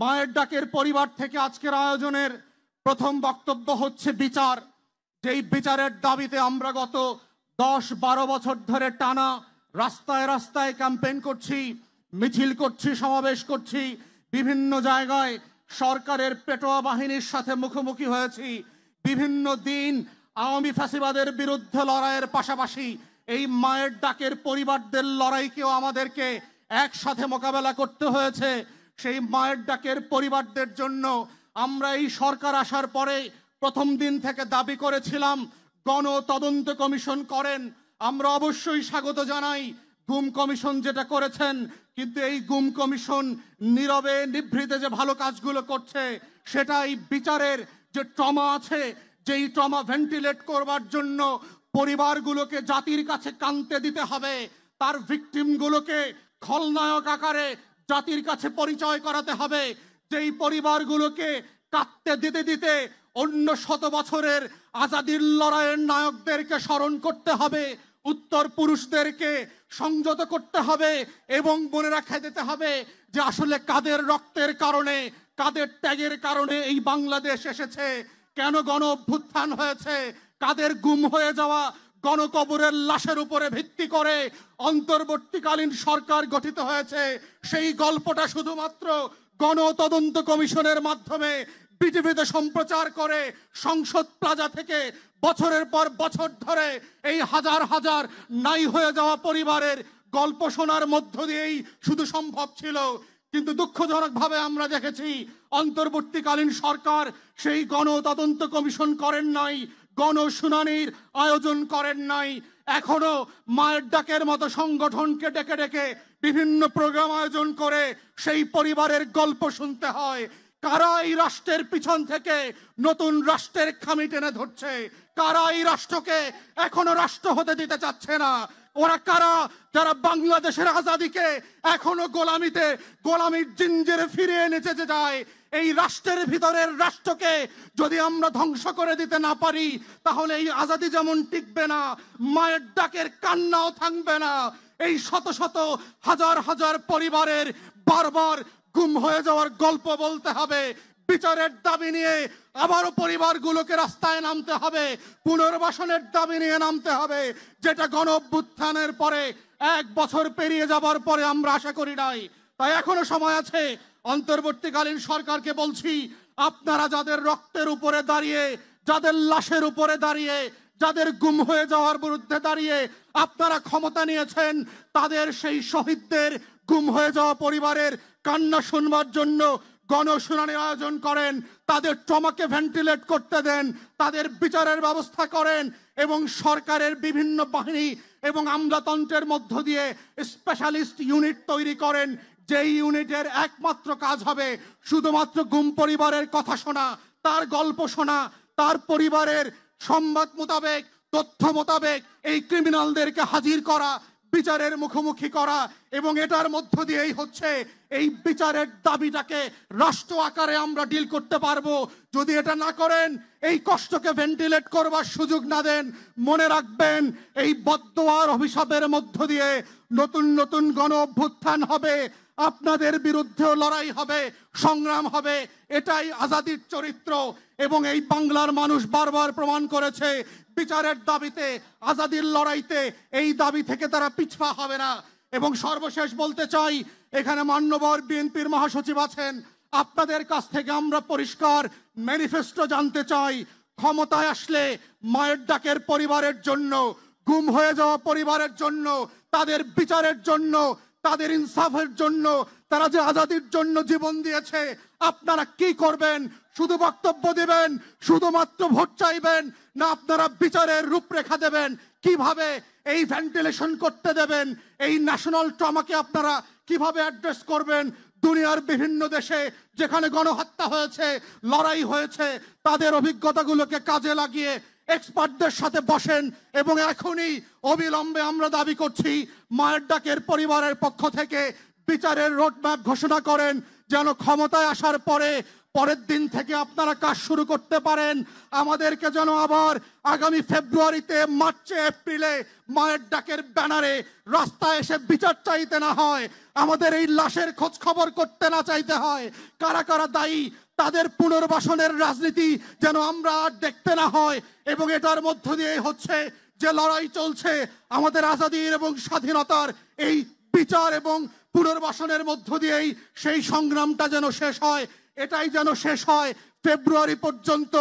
মায়ের ডাকের পরিবার থেকে আজকের আয়োজনের প্রথম বক্তব্য হচ্ছে বিচার। যেই বিচারের দাবিতে আমরা গত 10-12 বছর ধরে টানা রাস্তায় রাস্তায় ক্যাম্পেইন করছি, মিছিল করছি, সমাবেশ করছি, বিভিন্ন জায়গায় সরকারের পেটোয়া বাহিনীর সাথে মুখোমুখি হয়েছি। বিভিন্ন দিন আওয়ামী ফ্যাসিবাদের বিরুদ্ধে লড়াইয়ের পাশাপাশি এই মায়ের ডাকের পরিবারদের লড়াইকেও আমাদেরকে একসাথে মোকাবেলা করতে হয়েছে। সেই মায়ের ডাকের পরিবারদের জন্য আমরা এই সরকার আসার পরে প্রথম দিন থেকে দাবি করেছিলাম গণ তদন্ত কমিশন করেন। আমরা অবশ্যই স্বাগত জানাই গুম কমিশন যেটা করেছেন, কিন্তু এই গুম কমিশন নীরবে নিভৃতে যে ভালো কাজগুলো করছে সেটাই বিচারের যে ট্রমা আছে, যেই ট্রমা ভেন্টিলেট করবার জন্য পরিবারগুলোকে জাতির কাছে কাঁদতে দিতে হবে, তার ভিকটিমগুলোকে খলনায়ক আকারে জাতির কাছে পরিচয় করাতে হবে, যেই পরিবারগুলোকে কাঁদতে দিতে দিতে অন্য 100 বছরের আজাদির লড়াইয়ের নায়কদেরকে স্মরণ করতে হবে, উত্তর পুরুষদেরকে সংযত করতে হবে এবং মনে রাখা দিতে হবে যে আসলে কাদের রক্তের কারণে, কাদের ত্যাগের কারণে এই বাংলাদেশ এসেছে, কেন গণ অভ্যুত্থান হয়েছে, কাদের গুম হয়ে যাওয়া গণকবরের লাশের উপরে ভিত্তি করে অন্তর্বর্তীকালীন সরকার গঠিত হয়েছে। সেই গল্পটা শুধুমাত্র গণ তদন্ত কমিশনের মাধ্যমে বিটিভিতে সম্প্রচার করে সংসদ প্লাজা থেকে বছরের পর বছর ধরে এই হাজার হাজার নাই হয়ে যাওয়া পরিবারের গল্প শোনার মধ্য দিয়েই শুধু সম্ভব ছিল। কিন্তু দুঃখজনকভাবে আমরা দেখেছি অন্তর্বর্তীকালীন সরকার সেই গণ তদন্ত কমিশন করেন নাই, গণশুনানির আয়োজন করেন নাই। এখনো মায়ের ডাকের মতো সংগঠনকে ডেকে ডেকে বিভিন্ন প্রোগ্রাম আয়োজন করে সেই পরিবারের গল্প শুনতে হয়। কারা এই রাষ্ট্রের পিছন থেকে নতুন রাষ্ট্রের খামি টেনে ধরছে? কারা এই রাষ্ট্রকে এখনো রাষ্ট্র হতে দিতে চাচ্ছে না? ওরা কারা যারা বাংলাদেশের আজাদিকে এখনো গোলামির জিঞ্জিরে ফিরিয়ে এনেছে যে যায়? এই রাষ্ট্রের ভিতরের রাষ্ট্রকে যদি আমরা ধ্বংস করে দিতে না পারি তাহলে এই আজাদি যেমন টিকবে না, মায়ের ডাকের কান্নাও থাকবে না। এই শত শত হাজার হাজার পরিবারের বারবার গুম হয়ে যাওয়ার গল্প বলতে হবে। বিচারের দাবি নিয়ে আবারও পরিবারগুলোকে রাস্তায় নামতে হবে, পুনর্বাসনের দাবি নিয়ে নামতে হবে, যেটা গণ অভ্যুত্থানের পরে 1 বছর পেরিয়ে যাবার পরে আমরা আশা করি নাই। তাই এখনো সময় আছে। অন্তর্বর্তীকালীন সরকারকে বলছি, আপনারা যাদের রক্তের উপরে দাঁড়িয়ে, যাদের লাশের উপরে দাঁড়িয়ে, যাদের গুম হয়ে যাওয়ার বিরুদ্ধে দাঁড়িয়ে আপনারা ক্ষমতা নিয়েছেন, তাদের সেই শহীদদের গুম হয়ে যাওয়া পরিবারের কান্না শুনবার জন্য গণশুনানি আয়োজন করেন, তাদের ট্রমাকে ভেন্টিলেট করতে দেন, তাদের বিচারের ব্যবস্থা করেন এবং সরকারের বিভিন্ন বাহিনী এবং আমলাতন্ত্রের মধ্য দিয়ে স্পেশালিস্ট ইউনিট তৈরি করেন, যেই ইউনিটের একমাত্র কাজ হবে শুধুমাত্র গুম পরিবারের কথা শোনা, তার গল্প শোনা, তার পরিবারের সংবাদ মোতাবেক, তথ্য মোতাবেক এই ক্রিমিনালদেরকে হাজির করা, বিচারের মুখোমুখি করা। এবং এটার মধ্য দিয়েই হচ্ছে এই বিচারের দাবিটাকে রাষ্ট্র আকারে আমরা ডিল করতে পারবো। যদি এটা না করেন, এই কষ্টকে ভেন্টিলেট করবার সুযোগ না দেন, মনে রাখবেন এই বদদোয়ার অভিশাপের মধ্য দিয়ে নতুন নতুন গণ অভ্যুত্থান হবে, আপনাদের বিরুদ্ধেও লড়াই হবে, সংগ্রাম হবে। এটাই আজাদির চরিত্র এবং এই বাংলার মানুষ বারবার প্রমাণ করেছে বিচারের দাবিতে, আজাদির লড়াইতে এই দাবি থেকে তারা পিছপা হবে না। এবং সর্বশেষ বলতে চাই, এখানে মান্যবর বিএনপির মহাসচিব আছেন, আপনাদের কাছ থেকে আমরা পরিষ্কার ম্যানিফেস্টো জানতে চাই। ক্ষমতায় আসলে মায়ের ডাকের পরিবারের জন্য, গুম হয়ে যাওয়া পরিবারের জন্য, তাদের বিচারের জন্য, তাদের ইনসাফের জন্য, তারা যে আজাদির জন্য জীবন দিয়েছে, আপনারা কি করবেন? শুধু বক্তব্য দিবেন, শুধুমাত্র ভোট চাইবেন, না আপনারা বিচারের রূপরেখা দেবেন? কিভাবে এই ভেন্টিলেশন করতে দেবেন? এই ন্যাশনাল ট্রমাকে আপনারা কিভাবে অ্যাড্রেস করবেন? দুনিয়ার বিভিন্ন দেশে যেখানে গণহত্যা হয়েছে, লড়াই হয়েছে, তাদের অভিজ্ঞতাগুলোকে কাজে লাগিয়ে এক্সপার্টদের সাথে বসেন এবং এখনই অবিলম্বে আমরা দাবি করছি মায়ের ডাকের পরিবারের পক্ষ থেকে বিচারের রোডম্যাপ ঘোষণা করেন, যেন ক্ষমতায় আসার পরে পরের দিন থেকে আপনারা কাজ শুরু করতে পারেন। আমাদেরকে যেন আবার আগামী ফেব্রুয়ারিতে, মার্চে, এপ্রিলে মায়ের ডাকের ব্যানারে রাস্তায় এসে বিচার চাইতে না হয়, আমাদের এই লাশের খোঁজ খবর করতে না চাইতে হয়। কারা কারা দায়ী তাদের পুনর্বাসনের রাজনীতি যেন আমরা আর দেখতে না হয়। এবং এটার মধ্য দিয়ে হচ্ছে যে লড়াই চলছে আমাদের আজাদির এবং স্বাধীনতার, এই বিচার এবং পুনর্বাসনের মধ্য দিয়েই সেই সংগ্রামটা যেন শেষ হয়। এটাই যেন শেষ হয় ফেব্রুয়ারি পর্যন্ত।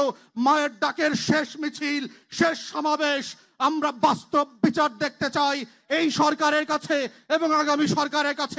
মায়ের ডাকের শেষ মিছিল, শেষ সমাবেশ, আমরা বাস্তব বিচার দেখতে চাই এই সরকারের কাছে এবং আগামী সরকারের কাছে।